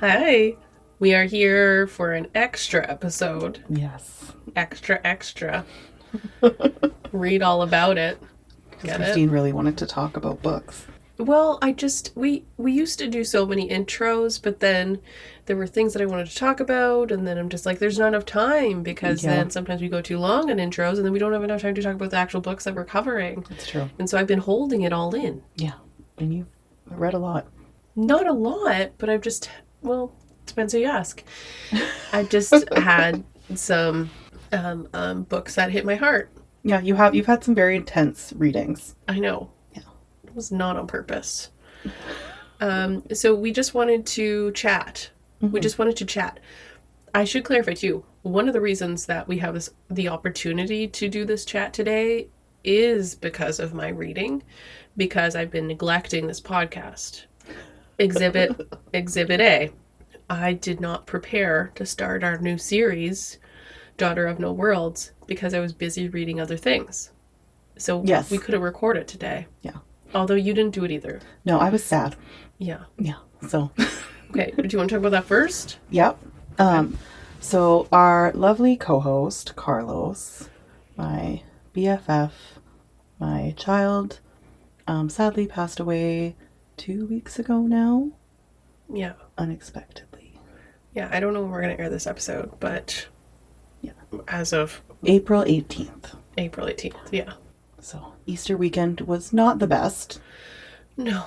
Hi. We are here for an extra episode. Yes. Extra. Read all about it. Because Christine really wanted to talk about books. Well, we used to do so many intros, but then there were things that I wanted to talk about, and then I'm just like, there's not enough time because then sometimes we go too long on intros, and then we don't have enough time to talk about the actual books that we're covering. That's true. And so I've been holding it all in. Yeah. And you've read a lot. Not a lot, but I've just, well, depends who you ask. I've just had some books that hit my heart. Yeah, you've had some very intense readings. I know. Yeah. It was not on purpose. So we just wanted to chat. Mm-hmm. We just wanted to chat. I should clarify too. One of the reasons that we have the opportunity to do this chat today is because of my reading, because I've been neglecting this podcast. Exhibit A. I did not prepare to start our new series, Daughter of No Worlds, because I was busy reading other things. So yes, we couldn't record it today. Yeah. Although you didn't do it either. No, I was sad. Yeah. Yeah. So. Okay. Do you want to talk about that first? Yep. So our lovely co-host, Carlos, my BFF, my child, sadly passed away 2 weeks ago now. Yeah. Unexpectedly. Yeah. I don't know when we're going to air this episode, but yeah, as of April 18th. April 18th. Yeah. So Easter weekend was not the best. No.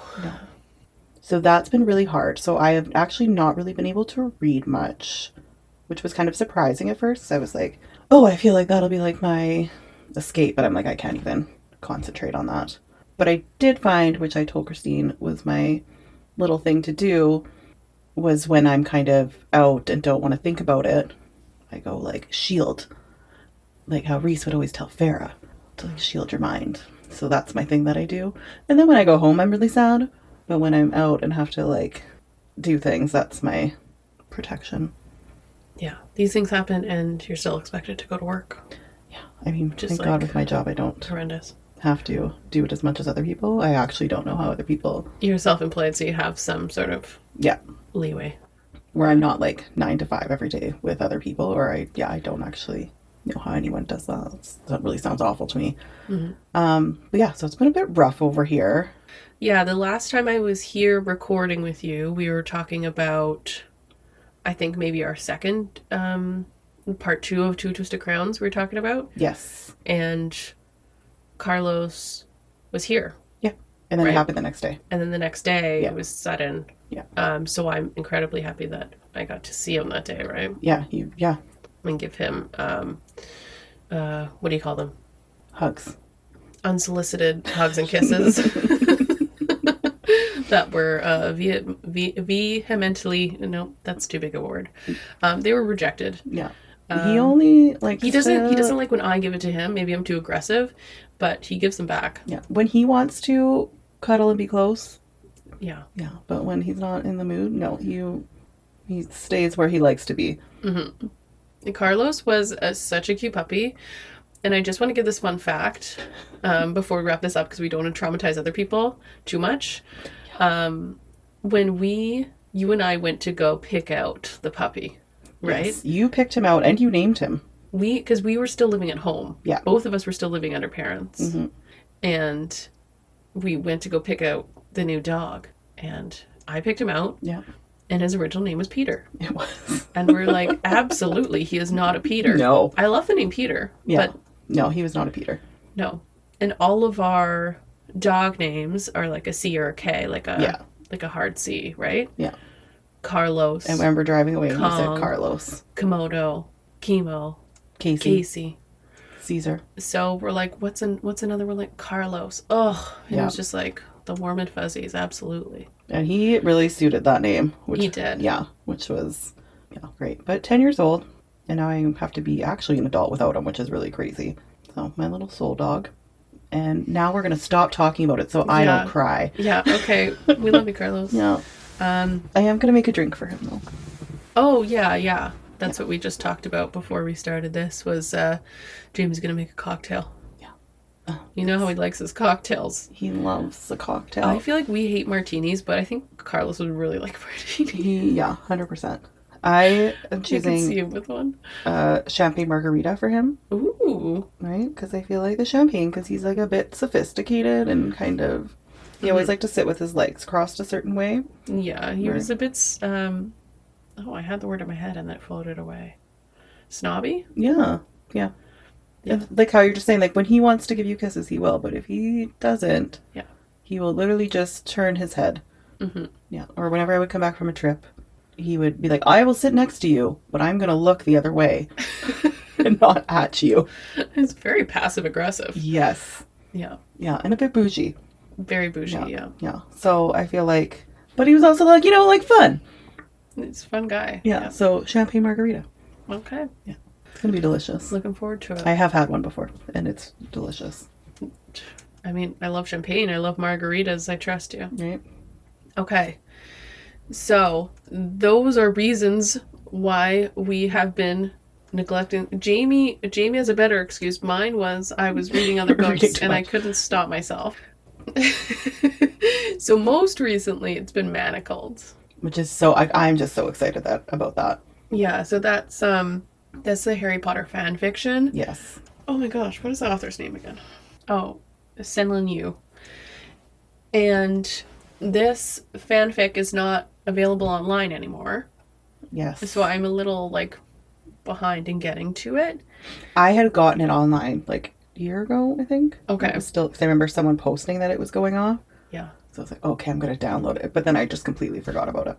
So that's been really hard. So I have actually not really been able to read much, which was kind of surprising at first. I was like, oh, I feel like that'll be like my escape. But I'm like, I can't even concentrate on that. But I did find, which I told Christine was my little thing to do, was when I'm kind of out and don't want to think about it, I go like shield. Like how Reese would always tell Farah to like shield your mind. So that's my thing that I do. And then when I go home, I'm really sad. But when I'm out and have to like do things, that's my protection. Yeah. These things happen and you're still expected to go to work. Yeah. I mean, just thank God with my job, I don't have to do it as much as other people. I actually don't know how other people... You're self-employed, so you have some sort of leeway. Where I'm not like 9 to 5 every day with other people, or I don't actually know how anyone does that. That really sounds awful to me. Mm-hmm. But yeah, so it's been a bit rough over here. Yeah, the last time I was here recording with you, we were talking about, I think maybe our second part 2 of Two Twisted Crowns we were talking about. Yes. And Carlos was here. Yeah. And then it happened the next day. And then the next day it was sudden. Yeah. So I'm incredibly happy that I got to see him that day, right? Yeah. And give him, what do you call them? Hugs. Unsolicited hugs and kisses. That were vehemently, no, that's too big a word. They were rejected. Yeah. He only like he doesn't like when I give it to him. Maybe I'm too aggressive, but he gives them back. Yeah. When he wants to cuddle and be close. Yeah. Yeah. But when he's not in the mood, no, he stays where he likes to be. Mm-hmm. And Carlos was such a cute puppy. And I just want to give this fun fact before we wrap this up because we don't want to traumatize other people too much. When you and I went to go pick out the puppy, right? Yes, you picked him out and you named him. Because we were still living at home. Yeah. Both of us were still living under parents. Mm-hmm. And we went to go pick out the new dog. And I picked him out. Yeah. And his original name was Peter. It was. And we're like, absolutely, he is not a Peter. No. I love the name Peter. Yeah. But no, he was not a Peter. No. And all of our dog names are like a C or a K, like a hard C, right? Yeah. Carlos. And when we're driving away, we said Carlos. Komodo. Chemo. Casey. Caesar. So we're like, what's another one? Like Carlos. Oh, and it was just like the warm and fuzzies, absolutely. And he really suited that name. He did. Yeah, which was great. But 10 years old, and now I have to be actually an adult without him, which is really crazy. So my little soul dog. And now we're going to stop talking about it so I don't cry. Yeah, okay. We love you, Carlos. Yeah. I am going to make a drink for him, though. Oh, yeah. That's what we just talked about before we started this, was James going to make a cocktail. Yeah. You know how he likes his cocktails. He loves the cocktail. I feel like we hate martinis, but I think Carlos would really like martini. Yeah, 100%. I am I can see choosing him with one. champagne margarita for him. Ooh. Right? Because I feel like the champagne, because he's like a bit sophisticated and kind of, he always like to sit with his legs crossed a certain way. Yeah, he Right. was a bit, oh, I had the word in my head and then it floated away. Snobby? Yeah. Yeah. Yeah. And like how you're just saying, like when he wants to give you kisses, he will. But if he doesn't, Yeah. he will literally just turn his head. Mm-hmm. Yeah. Or whenever I would come back from a trip, he would be like, I will sit next to you, but I'm going to look the other way and not at you. It's very passive aggressive. Yes. Yeah. Yeah. And a bit bougie. Very bougie, yeah. Yeah. So I feel like, but he was also like, like fun. He's a fun guy. Yeah. So champagne margarita. Okay. Yeah. It's going to be delicious. Looking forward to it. I have had one before and it's delicious. I mean, I love champagne. I love margaritas. I trust you. Right. Okay. So those are reasons why we have been neglecting. Jamie has a better excuse. Mine was I was reading other books and I couldn't stop myself. So most recently it's been Manacled. Which is so, I'm just so excited about that. Yeah, so that's the Harry Potter fan fiction. Yes. Oh my gosh, what is the author's name again? Oh, Senlin Yu. And this fanfic is not available online anymore. Yes. So I'm a little like behind in getting to it. I had gotten it online like a year ago, I think. Okay. It was still, because I remember someone posting that it was going off. Yeah. So I was like, okay, I'm going to download it. But then I just completely forgot about it.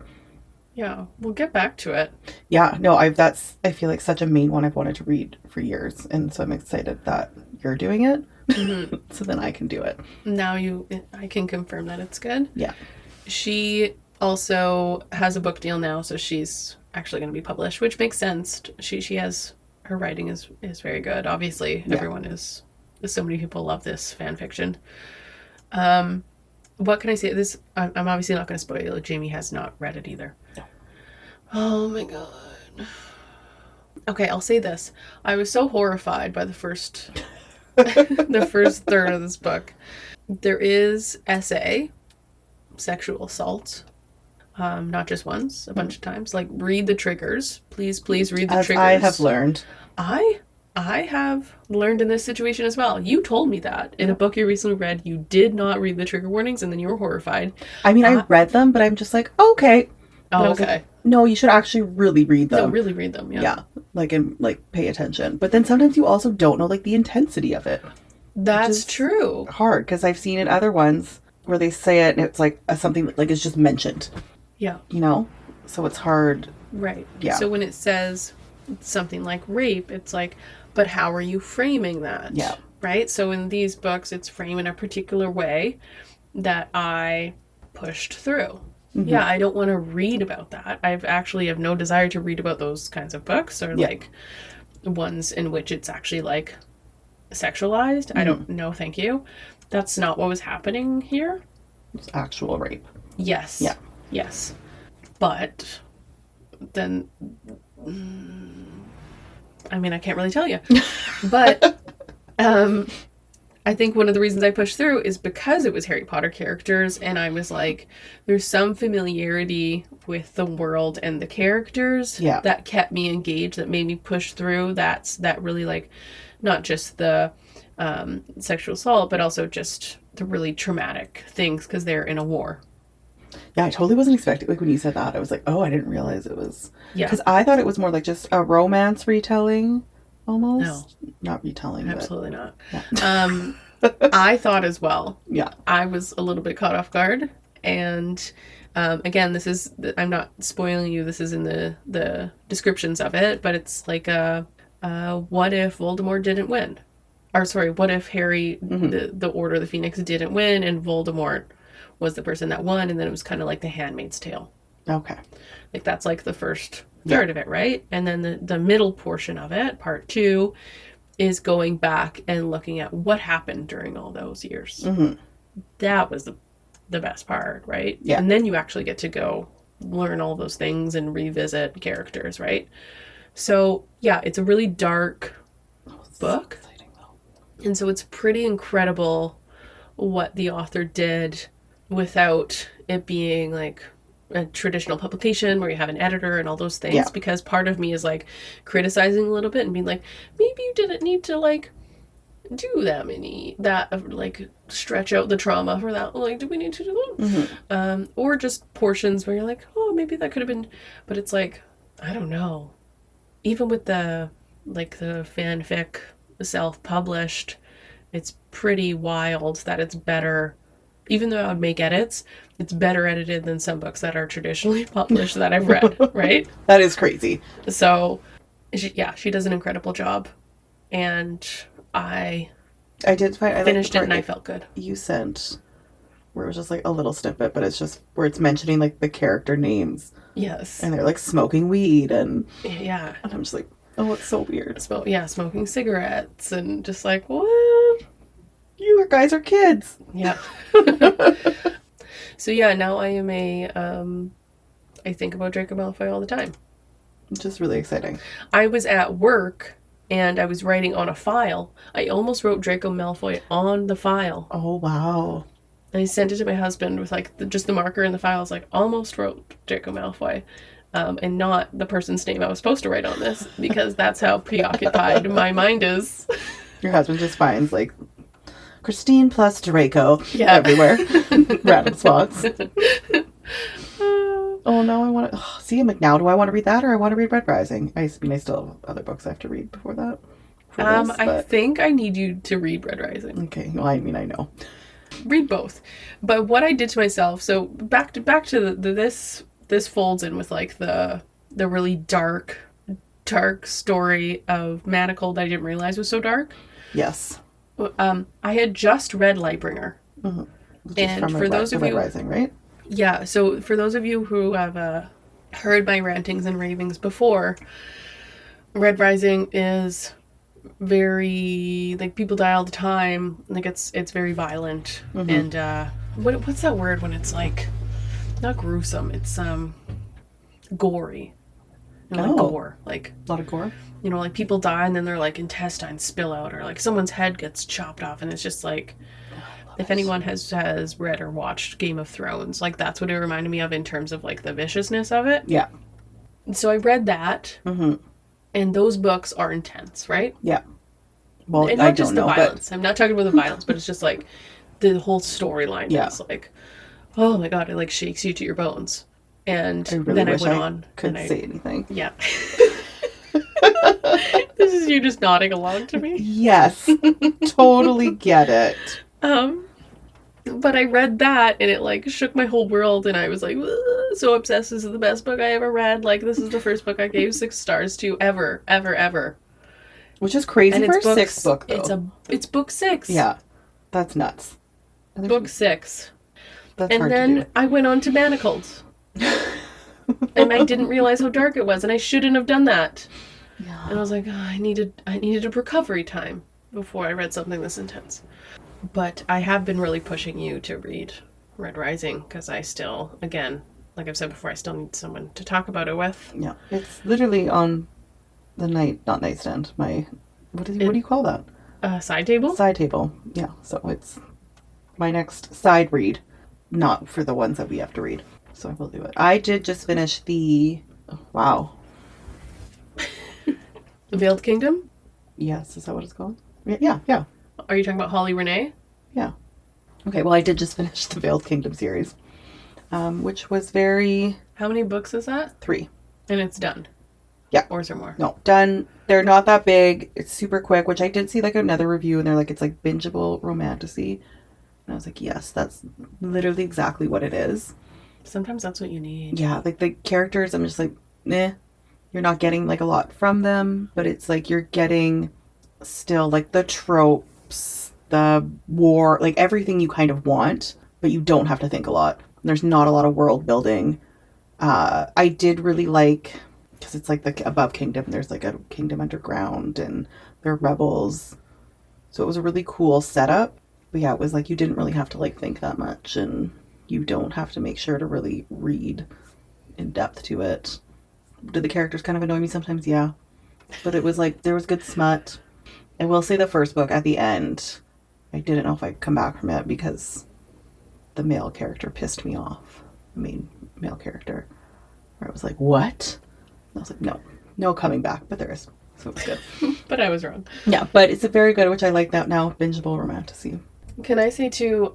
Yeah, we'll get back to it. Yeah, no, I feel like such a main one I've wanted to read for years. And so I'm excited that you're doing it. Mm-hmm. So then I can do it. Now I can confirm that it's good. Yeah. She also has a book deal now, so she's actually going to be published, which makes sense. She has, her writing is very good. Obviously, everyone is, so many people love this fan fiction. What can I say? This, I'm obviously not going to spoil it. Jamie has not read it either. No. Oh my god. Okay, I'll say this. I was so horrified by the first the first third of this book. There is SA, sexual assault. Not just once, a bunch of times. Like, read the triggers. Please read the triggers. I have learned. I have learned in this situation as well. You told me that in a book you recently read, you did not read the trigger warnings, and then you were horrified. I mean, I read them, but I'm just like, okay. Oh, okay. Like, no, you should actually really read them. No, really read them, yeah. Yeah, and pay attention. But then sometimes you also don't know, like, the intensity of it. That's true. Hard, because I've seen in other ones where they say it, and it's like something that, like, is just mentioned. Yeah. So it's hard. Right. Yeah. So when it says something like rape, it's like, but how are you framing that? Yeah. Right? So in these books, it's framed in a particular way that I pushed through. Mm-hmm. Yeah, I don't want to read about that. I actually have no desire to read about those kinds of books or like ones in which it's actually like sexualized. Mm-hmm. I don't know, thank you. That's not what was happening here. It's actual rape. Yes. Yeah. Yes. But then, I mean, I can't really tell you. But I think one of the reasons I pushed through is because it was Harry Potter characters, and I was like, there's some familiarity with the world and the characters that kept me engaged, that made me push through. That really, like, not just the sexual assault, but also just the really traumatic things because they're in a war. Yeah, I totally wasn't expecting, like, when you said that, I was like, oh, I didn't realize it was... Yeah. Because I thought it was more like just a romance retelling, almost. No. Not retelling, absolutely but... not. Yeah. I thought as well. Yeah. I was a little bit caught off guard. And, again, this is... I'm not spoiling you. This is in the descriptions of it. But it's like what if Voldemort didn't win? Or, sorry, what if Harry, the Order of the Phoenix didn't win and Voldemort was the person that won, and then it was kind of like The Handmaid's Tale. Okay. Like, that's like the first third of it, right? And then the middle portion of it, part 2, is going back and looking at what happened during all those years. Mm-hmm. That was the best part, right? Yeah. And then you actually get to go learn all those things and revisit characters, right? So, yeah, it's a really dark book. Exciting, though. And so it's pretty incredible what the author did without it being like a traditional publication where you have an editor and all those things, Yeah. because part of me is like criticizing a little bit and being like, maybe you didn't need to like do that like stretch out the trauma for that, like, do we need to do that? Or just portions where you're like, oh, maybe that could have been, but it's like, I don't know, even with the fanfic self-published, it's pretty wild that it's better. Even though I would make edits, it's better edited than some books that are traditionally published that I've read, right? That is crazy. So, she does an incredible job. And I did find I finished it and I felt good. You sent where it was just like a little snippet, but it's just where it's mentioning like the character names. Yes. And they're like smoking weed and yeah. And I'm just like, oh, it's so weird. Smoking cigarettes and just like, what? You guys are kids. Yeah. So yeah, now I am I think about Draco Malfoy all the time. It's just really exciting. I was at work and I was writing on a file. I almost wrote Draco Malfoy on the file. Oh, wow. And I sent it to my husband with like just the marker in the file. I was like, almost wrote Draco Malfoy. And not the person's name I was supposed to write on this, because that's how preoccupied my mind is. Your husband just finds like Christine plus Draco everywhere. Random spots. Oh, no, I want to see. I'm like, now do I want to read that or I want to read Red Rising? I mean, I still have other books I have to read before that. I think I need you to read Red Rising. Okay, well, I mean, I know. Read both. But what I did to myself, so back to this folds in with like the really dark story of Manacled that I didn't realize was so dark. Yes. I had just read Lightbringer. Mm-hmm. And for those of you, Red Rising, right? Yeah, so for those of you who have heard my rantings and ravings before, Red Rising is very, like, people die all the time. Like, it's very violent. Mm-hmm. And what's that word when it's like not gruesome? It's gory. You know, like gore, like a lot of gore. You know, like people die and then their like intestines spill out, or like someone's head gets chopped off, and it's just like. If anyone has read or watched Game of Thrones, like that's what it reminded me of in terms of like the viciousness of it. Yeah. So I read that, mm-hmm. and those books are intense, right? Yeah. Well, and not just the violence. I'm not talking about the violence, but it's just like the whole storyline is like, oh my god, it like shakes you to your bones. And then I went on. Couldn't say anything. Yeah. This is you just nodding along to me. Yes, totally get it. But I read that and it like shook my whole world, and I was like, so obsessed. This is the best book I ever read. Like, this is the first book I gave 6 stars to ever. Which is crazy for a 6th book, though. It's book 6. Yeah, that's nuts. Book 6. That's and hard then to do. I went on to Manacled. And I didn't realize how dark it was, and I shouldn't have done that. Yeah. And I was like, oh, I needed a recovery time before I read something this intense. But I have been really pushing you to read Red Rising, because I still, again, like I've said before, I still need someone to talk about it with. Yeah, it's literally on the not nightstand. What do you call that? Side table? Side table, yeah. So it's my next side read, not for the ones that we have to read. So I will do it. I did just finish the, wow. The Veiled Kingdom? Yes, is that what it's called? Yeah. Are you talking about Holly Renee? Yeah. Okay, well, I did just finish the Veiled Kingdom series, which was very... How many books is that? 3. And it's done? Yeah. Or is there more? No, done. They're not that big. It's super quick, which I did see like another review, and they're like, it's like bingeable romantasy. And I was like, yes, that's literally exactly what it is. Sometimes that's what you need. Yeah, like the characters, I'm just like, meh. You're not getting like a lot from them, but it's like you're getting still like the tropes, the war, like everything you kind of want, but you don't have to think a lot. There's not a lot of world building. I did really like, because it's like the above kingdom, there's like a kingdom underground and there are rebels. So it was a really cool setup. But yeah, it was like you didn't really have to like think that much, and you don't have to make sure to really read in depth to it. Did the characters kind of annoy me sometimes? Yeah. But it was like, there was good smut. I will say the first book at the end, I didn't know if I'd come back from it because the male character pissed me off. The main male character. Where I was like, what? And I was like, no. No coming back, but there is. So it's good. But I was wrong. Yeah, but it's a very good, which I like that now, bingeable romantasy. Can I say too,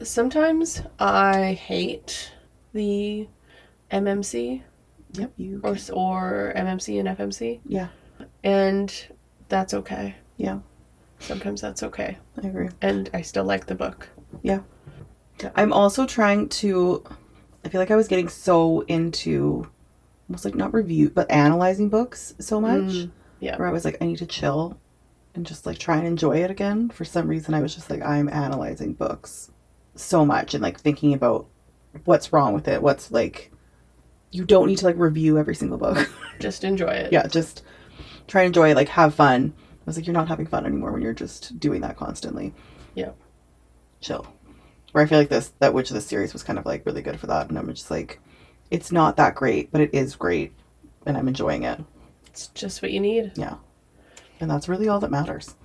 sometimes I hate the MMC. Yep, you or MMC and FMC. Yeah. And that's okay. Yeah. Sometimes that's okay. I agree. And I still like the book. Yeah. I'm also trying to, I feel like I was getting so into almost like not review, but analyzing books so much. Yeah. Where I was like, I need to chill and just like try and enjoy it again. For some reason, I was just like, I'm analyzing books so much and like thinking about what's wrong with it. What's like, you don't need to like review every single book. Just enjoy it. Yeah, just try and enjoy it, like have fun. I was like, you're not having fun anymore when you're just doing that constantly. Yeah. Chill. Where I feel like that Witch of the series was kind of like really good for that. And I'm just like, it's not that great, but it is great. And I'm enjoying it. It's just what you need. Yeah. And that's really all that matters.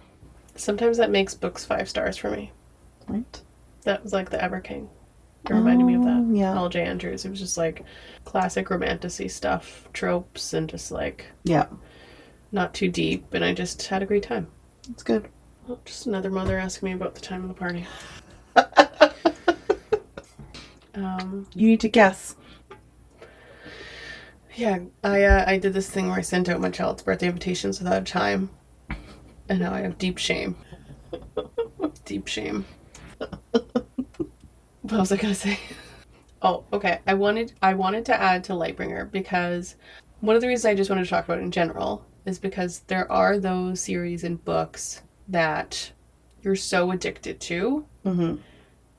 Sometimes that makes books 5 stars for me. Right? That was like the Ever King. It reminded me of that. Yeah. L.J. Andrews. It was just like classic romantasy stuff, tropes, and just like Yeah. not too deep. And I just had a great time. It's good. Oh, just another mother asking me about the time of the party. You need to guess. Yeah, I did this thing where I sent out my child's birthday invitations without a time. And now I have deep shame. Deep shame. What was I gonna say? Oh, okay. I wanted to add to Lightbringer because one of the reasons I just wanted to talk about it in general is because there are those series and books that you're so addicted to,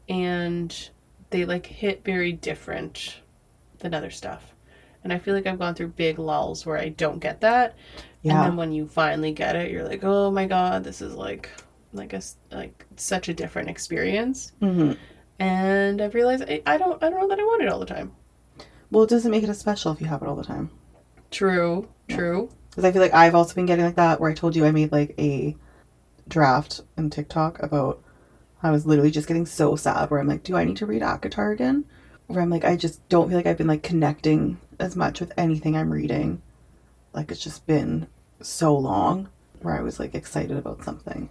and they like hit very different than other stuff. And I feel like I've gone through big lulls where I don't get that. Yeah. And then when you finally get it, you're like, oh my God, this is like such a different experience. And I've realized I don't know that I want it all the time. Well, it doesn't make it as special if you have it all the time. True. Because I feel like I've also been getting like that where I told you I made like a draft in TikTok about I was literally just getting so sad where I'm like, do I need to read ACOTAR again? Where I'm like, I just don't feel like I've been like connecting as much with anything I'm reading. Like it's just been so long where I was like excited about something.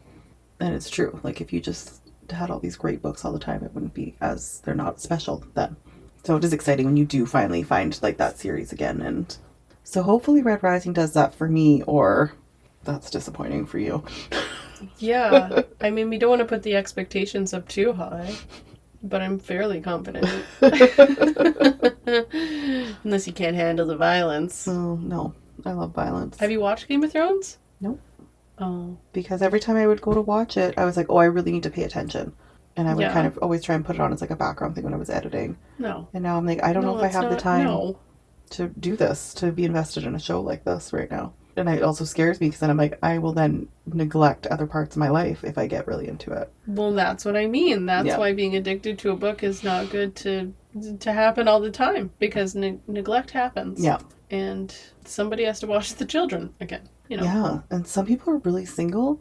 And it's true. Like if you just had all these great books all the time, it wouldn't be as, they're not special then. So it is exciting when you do finally find like that series again. And so hopefully Red Rising does that for me, or that's disappointing for you. Yeah. I mean, we don't want to put the expectations up too high, but I'm fairly confident. Unless you can't handle the violence. Oh, no. I love violence. Have you watched Game of Thrones? Nope. Oh. Because every time I would go to watch it, I was like, oh, I really need to pay attention. And I would kind of always try and put it on as like a background thing when I was editing. No. And now I'm like, I don't know if I have the time to do this, to be invested in a show like this right now. And it also scares me because then I'm like, I will then neglect other parts of my life if I get really into it. Well, that's what I mean. That's why being addicted to a book is not good to happen all the time, because neglect happens. Yeah. And somebody has to watch the children again. You know. Yeah, and some people are really single.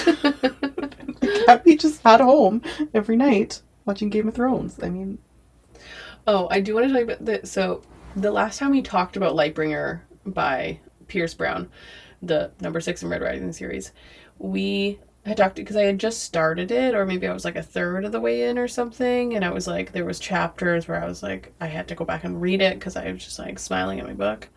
They can't be just at home every night watching Game of Thrones. I mean... Oh, I do want to tell you about this. So, the last time we talked about Lightbringer by Pierce Brown, the number 6 in Red Rising series, we had talked, because I had just started it, or maybe I was like a third of the way in or something, and I was like, there was chapters where I was like, I had to go back and read it because I was just like smiling at my book,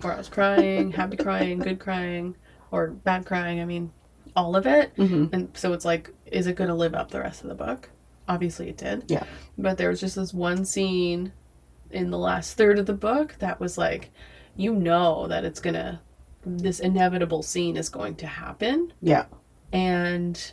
or I was crying, happy crying, good crying, or bad crying. I mean, all of it. And so it's like, is it going to live up the rest of the book? Obviously it did. Yeah. But there was just this one scene in the last third of the book that was like, you know that it's gonna, this inevitable scene is going to happen. Yeah. And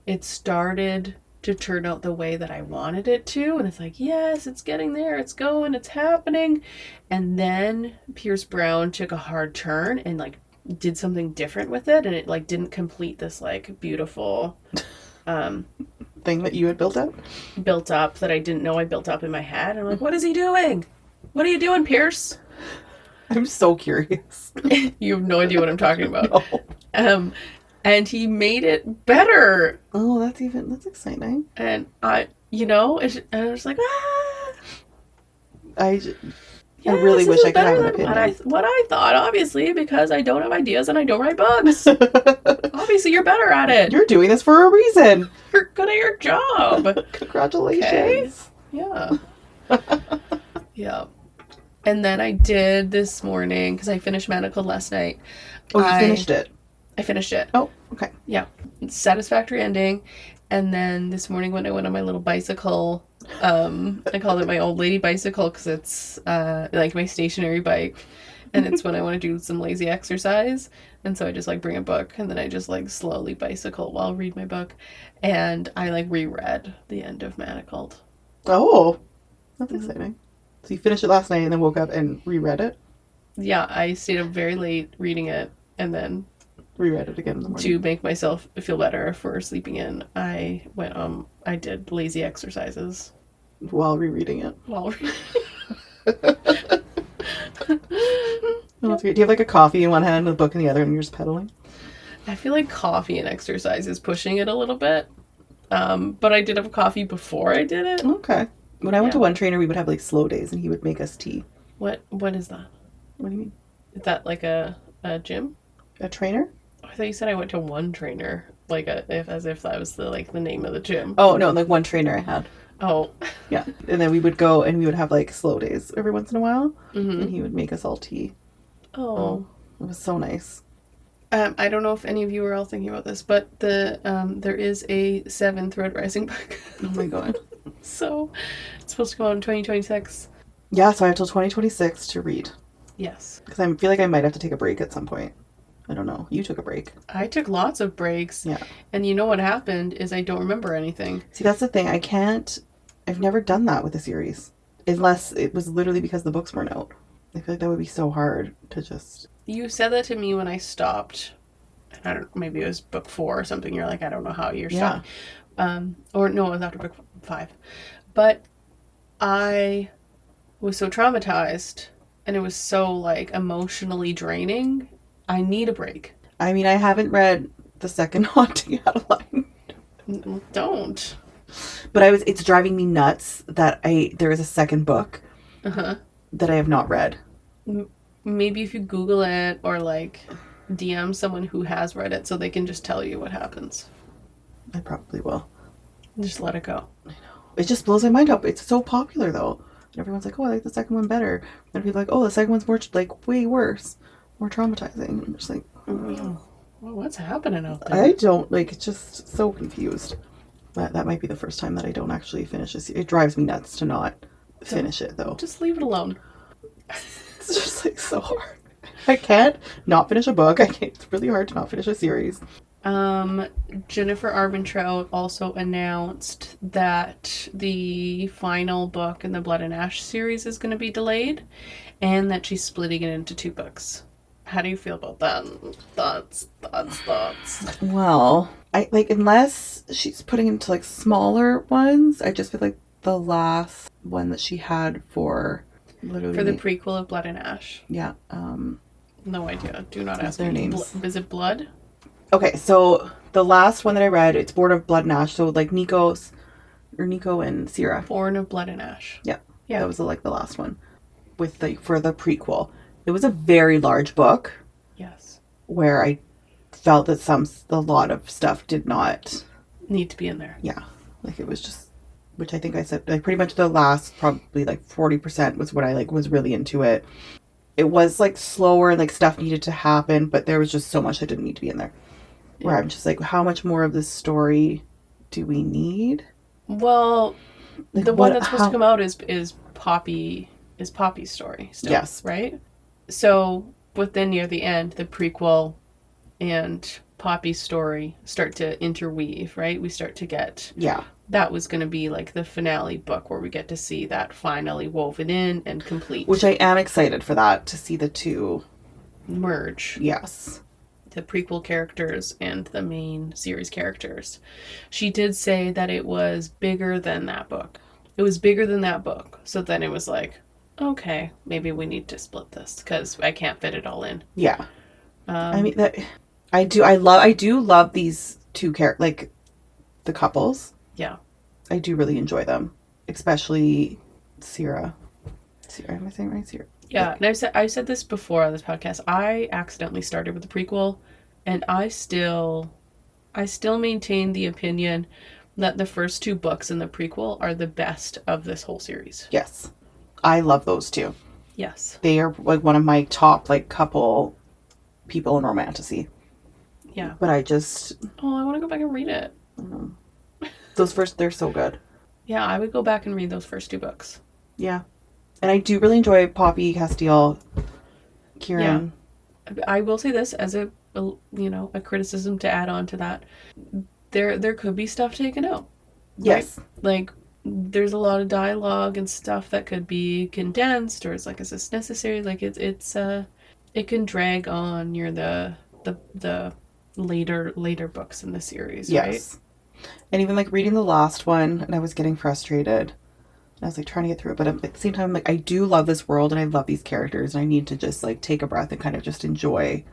it started to turn out the way that I wanted it to. And it's like, yes, it's getting there. It's going. It's happening. And then Pierce Brown took a hard turn and like did something different with it. And it like didn't complete this like beautiful thing that you had built up that I didn't know I built up in my head. I'm like, what is he doing? What are you doing, Pierce? I'm so curious. You have no idea what I'm talking about. No. and he made it better. Oh, that's exciting. And and I was like, ah, I, j- I really yes, this wish is I could have better an than what I opinion. what I thought. Obviously, because I don't have ideas and I don't write books. Obviously, you're better at it. You're doing this for a reason. You're good at your job. Okay. Congratulations. Yeah. Yeah. And then I did this morning because I finished Manacled last night. Oh, you I finished it. I finished it. Oh, okay. Yeah. Satisfactory ending. And then this morning when I went on my little bicycle, I called it my old lady bicycle because it's like my stationary bike. And it's when I want to do some lazy exercise. And so I just like bring a book and then I just like slowly bicycle while I read my book. And I like reread the end of Manacled. Oh, that's exciting. So you finished it last night and then woke up and reread it? Yeah, I stayed up very late reading it and then Reread it again in the morning. to make myself feel better for sleeping in, I did lazy exercises While rereading it. while Oh, that's great. Do you have like a coffee in one hand and a book in the other and you're just pedaling? I feel like coffee and exercise is pushing it a little bit. But I did have coffee before I did it. Okay. When I went to Yeah. one trainer, we would have like slow days and he would make us tea. What is that? What do you mean? Is that like a gym? A trainer? I thought you said I went to one trainer, like as if that was the name of the gym. Oh, no, like one trainer I had. Oh, Yeah. And then we would go and we would have like slow days every once in a while. mm-hmm. And he would make us all tea. Oh. It was so nice. I don't know if any of you are all thinking about this, but there is a 7 Thread Rising book. Oh my God. So it's supposed to come out in 2026. Yeah, so I have till 2026 to read. Yes. Because I feel like I might have to take a break at some point. I don't know. You took a break. I took lots of breaks. Yeah. And you know what happened is I don't remember anything. See, that's the thing. I've never done that with a series. Unless it was literally because the books weren't out. I feel like that would be so hard to just... You said that to me when I stopped. I don't maybe it was book 4 or something. You're like, I don't know how you're Yeah. stopping. Or no, it was after book 5. But I was so traumatized and it was so like emotionally draining. I need a break. I mean, I haven't read the second Haunting Adeline. Don't. But it's driving me nuts that there is a second book Uh-huh. that I have not read. Maybe if you Google it or like DM someone who has read it so they can just tell you what happens. I probably will. Just let it go. It just blows my mind up. It's so popular though. And everyone's like, oh, I like the second one better. And people are like, oh, the second one's more like way worse, more traumatizing. I'm just like, Well, what's happening out there? I don't like. It's just so confused. That might be the first time that I don't actually finish this. It drives me nuts to not finish it though. Just leave it alone. It's just like so hard. I can't not finish a book. It's really hard to not finish a series. Jennifer Armentrout also announced that the final book in the Blood and Ash series is going to be delayed and that she's splitting it into 2 books. How do you feel about that? Thoughts. Well, I like unless she's putting into like smaller ones. I just feel like the last one that she had for literally For the prequel of Blood and Ash. yeah. No idea. Do not ask their me. names? Is it Blood? Okay, so the last one that I read, it's Born of Blood and Ash. So like Nico and Sierra. Born of Blood and Ash. Yeah, Yeah. that was like the last one with for the prequel. It was a very large book Yes. where I felt that a lot of stuff did not Need to be in there. yeah, like it was just, which I think I said like pretty much the last probably like 40% was what I like was really into it. It was like slower and like stuff needed to happen, but there was just so much that didn't need to be in there. Where I'm just like, how much more of this story do we need? Well, Like, the one that's supposed to come out is Poppy's story still. Yes. Right? So, but then near the end, the prequel and Poppy's story start to interweave, right? We start to get Yeah. that was going to be like the finale book where we get to see that finally woven in and complete. Which I am excited for that, to see the two merge. Yes. The prequel characters and the main series characters. She did say that it was bigger than that book. It was bigger than that book. So then it was like, okay, maybe we need to split this because I can't fit it all in. Yeah. I mean, I do love these two like the couples. Yeah. I do really enjoy them, especially Sierra. Sierra, am I saying right? Sierra. Yeah, and I've said this before on this podcast. I accidentally started with the prequel, and I still maintain the opinion that the first two books in the prequel are the best of this whole series. Yes, I love those two. Yes. They are like one of my top like couple people in romantasy. Yeah. But I just I want to go back and read it. Those first, they're so good. Yeah, I would go back and read those first two books. Yeah. And I do really enjoy Poppy, Castile, Kieran. Yeah. I will say this as a criticism to add on to that. There could be stuff taken out. Right? Yes. Like there's a lot of dialogue and stuff that could be condensed, or it's like, is this necessary? Like it can drag on near the later books in the series, Yes. right? And even like reading the last one, and I was getting frustrated. I was like trying to get through it, but at the same time, I'm like, I do love this world and I love these characters, and I need to just like take a breath and kind of just enjoy.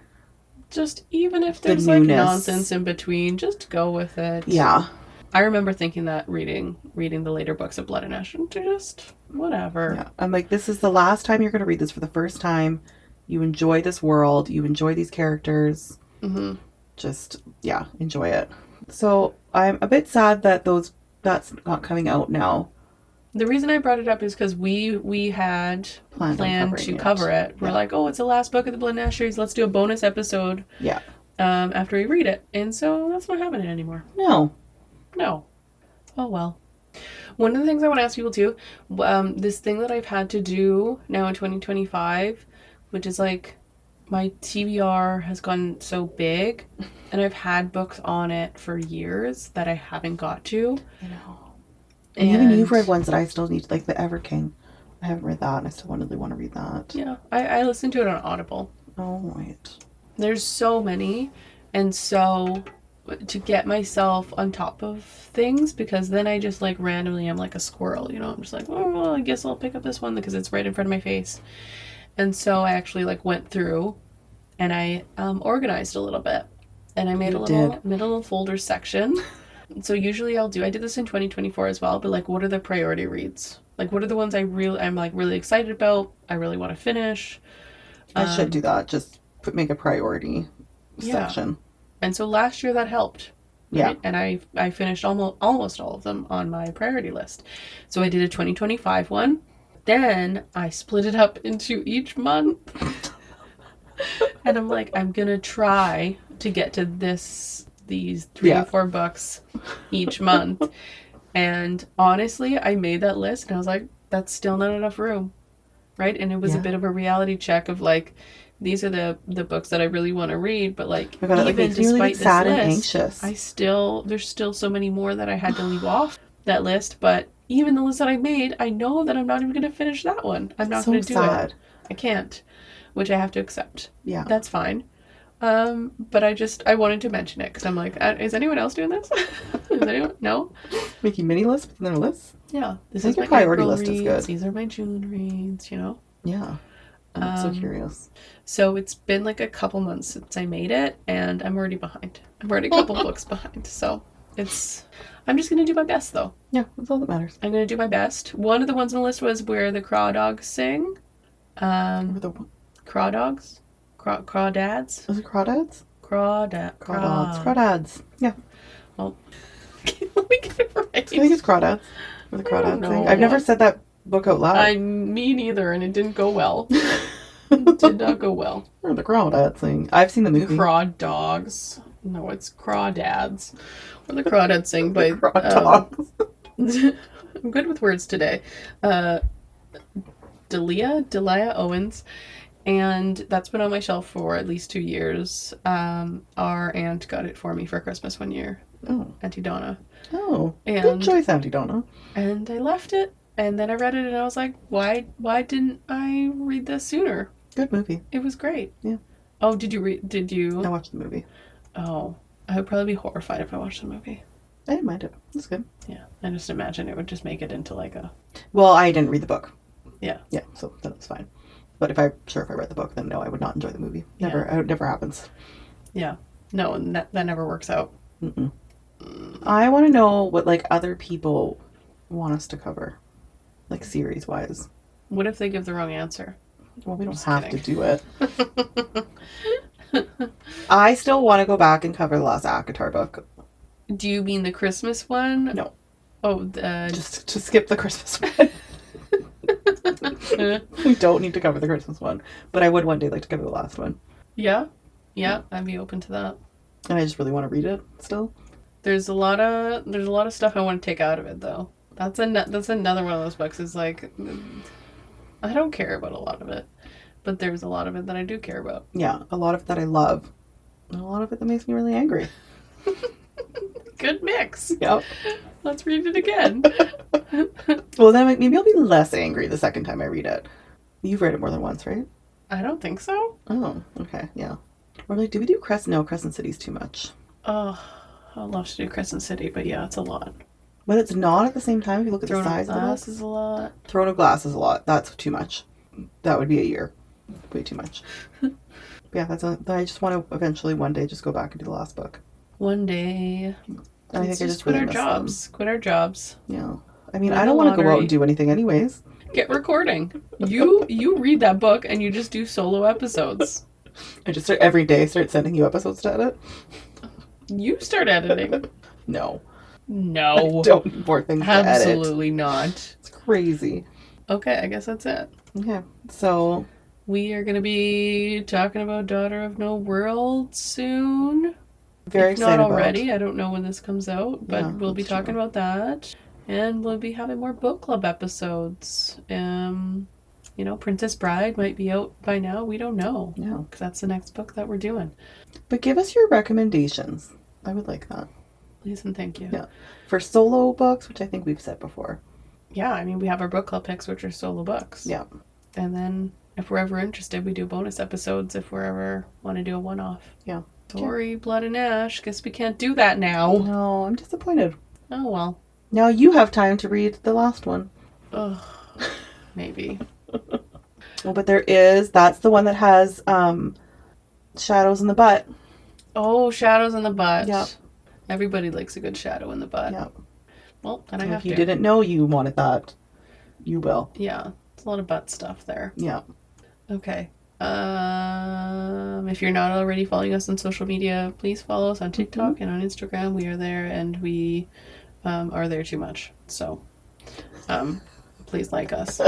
Just even if there's like nonsense in between, just go with it. Yeah. I remember thinking that reading the later books of Blood and Ash, just whatever. Yeah. I'm like, this is the last time you're going to read this for the first time. You enjoy this world. You enjoy these characters. Mm-hmm. Just, yeah, enjoy it. So I'm a bit sad that that's not coming out now. The reason I brought it up is because we had planned to cover it. We're like, oh, it's the last book of the Blood and Ash series. Let's do a bonus episode. Yeah. After we read it. And so that's not happening anymore. No. Oh, well. One of the things I want to ask people too, this thing that I've had to do now in 2025, which is like my TBR has gone so big, and I've had books on it for years that I haven't got to. I know. And even you've read ones that I still need, like the Ever King. I haven't read that, and I still really want to read that. Yeah, I listened to it on Audible. Oh, right. There's so many, and so to get myself on top of things, because then I just like randomly am like a squirrel, I'm just like, oh, well, I guess I'll pick up this one because it's right in front of my face. And so I actually like went through and I organized a little bit, and I made a little folder section. So usually I did this in 2024 as well, but like, what are the priority reads? Like, what are the ones I'm like really excited about? I really want to finish. I should do that. Just make a priority section. And so last year that helped. Right? Yeah. And I finished almost all of them on my priority list. So I did a 2025 one. Then I split it up into each month. And I'm like, I'm going to try to get to these 3 or 4 books each month. And honestly, I made that list and I was like, that's still not enough room. Right? And it was a bit of a reality check of like, these are the books that I really want to read, but like, even despite this sad list, and anxious. There's still so many more that I had to leave off that list. But even the list that I made, I know that I'm not even going to finish that one. I'm not going to do it. I can't, which I have to accept. Yeah, that's fine. But I wanted to mention it because I'm like, is anyone else doing this? Is anyone? No? Making mini lists within their lists? Yeah. This is my priority list reads, is good. These are my June reads, Yeah. I'm so curious. So it's been like a couple months since I made it, and I'm already behind. I'm already a couple books behind. So I'm just going to do my best, though. Yeah, that's all that matters. I'm going to do my best. One of the ones on the list was Where the Crawdogs Sing. Crawdogs? Crawdads? Is it crawdads? Crawdads. Yeah. Well, let me get it right. I think it's crawdads. Or the crawdads thing. I've never said that book out loud. Me neither, and it didn't go well. It did not go well. Or the crawdad thing. I've seen the movie. Craw Dogs. No, it's Crawdads. Or the Crawdads thing by... Crawdogs. I'm good with words today. Delia Owens. And that's been on my shelf for at least 2 years. Our aunt got it for me for Christmas one year. Oh. Auntie Donna. Oh. Good choice, Auntie Donna. And I left it. And then I read it and I was like, why didn't I read this sooner? Good movie. It was great. Yeah. Oh, did you? I watched the movie. Oh. I would probably be horrified if I watched the movie. I didn't mind it. It's good. Yeah. I just imagine it would just make it into like a... Well, I didn't read the book. Yeah. Yeah, so that was fine. But if I read the book, then no, I would not enjoy the movie. Never. It never happens. Yeah. No, and that never works out. Mm-mm. I want to know what like other people want us to cover, like series wise. What if they give the wrong answer? Well, we don't Just have kidding. to do it. I still want to go back and cover the last ACOTAR book. Do you mean the Christmas one? No, Oh, just to skip the Christmas one. We don't need to cover the Christmas one, but I would one day like to cover the last one. yeah, yeah, I'd be open to that. And I just really want to read it still. There's a lot of stuff I want to take out of it though. That's another one of those books. Is like I don't care about a lot of it, but there's a lot of it that I do care about. Yeah, a lot of that I love, and a lot of it that makes me really angry. Good mix. Yep. Let's read it again. Well, then maybe I'll be less angry the second time I read it. You've read it more than once, right? I don't think so. Oh, okay, yeah. We're like, do we do Crescent? No, Crescent City's too much. Oh, I'd love to do Crescent City, but yeah, it's a lot. But it's not at the same time if you look at Throne the of size of the Glass book. is a lot. Throne of Glass is a lot. That's too much. That would be a year. Way too much. But yeah, I just want to eventually one day just go back and do the last book. One day. And I think Let's I just just quit really our miss jobs. them. Quit our jobs. Yeah. I mean, Win I the don't want to go out lottery. and do anything anyways. Get recording. You read that book and you just do solo episodes. I just start every day, start sending you episodes to edit. You start editing. No. No. I don't need more things to edit. Absolutely not. It's crazy. Okay, I guess that's it. Okay. So We are going to be talking about Daughter of No World soon. very If excited not already. about. I don't know when this comes out, but Yeah, we'll be that's talking true. about that. And we'll be having more book club episodes. Princess Bride might be out by now. We don't know. Yeah. Because that's the next book that we're doing. But give us your recommendations. I would like that. Please and thank you. Yeah. For solo books, which I think we've said before. Yeah, I mean, we have our book club picks, which are solo books. Yeah. And then if we're ever interested, we do bonus episodes if we ever want to do a one-off. Yeah. Sorry, Blood and Ash. Guess we can't do that now. No, I'm disappointed. Oh, well. Now you have time to read the last one. Ugh. Maybe. Oh, but that's the one that has shadows in the butt. Oh, shadows in the butt. Yep. Everybody likes a good shadow in the butt. Yep. Well, then I And have if you to. didn't know you wanted that, you will. Yeah, it's a lot of butt stuff there. Yeah. Okay. If you're not already following us on social media, please follow us on TikTok and on Instagram. We are there, and we are there too much. So, please like us.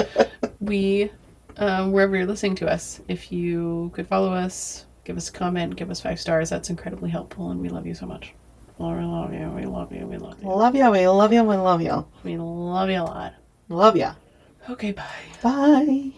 We, wherever you're listening to us, if you could follow us, give us a comment, give us 5 stars. That's incredibly helpful, and we love you so much. We love you. We love you. We love you. Love ya. We love ya. We love ya. We love you a lot. Love ya. Okay, bye. Bye.